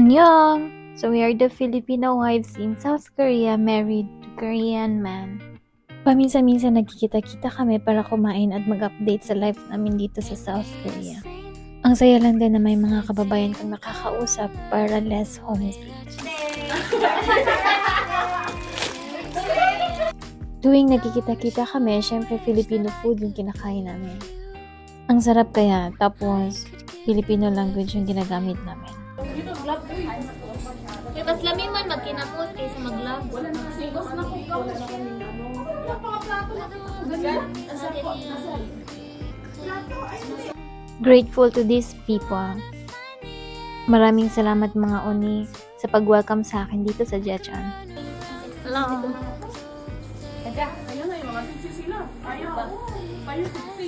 Annyeong! So we are the Filipino wives in South Korea married to Korean man. Paminsan-minsan nagkikita-kita kami para kumain at mag-update sa life namin dito sa South Korea. Ang saya lang din na may mga kababayan kang nakakausap para less homesick. Tuwing nagkikita-kita kami, syempre Filipino food yung kinakain namin. Ang sarap kaya, tapos Filipino language yung ginagamit namin. Mas lami man magkinamot kaysa mag-love. Grateful to these people. Maraming salamat mga oni sa pag-welcome sa akin dito sa Jecheon. Hello. Ayaw na yung mga siksi sila. Ayaw. Ayaw siksi.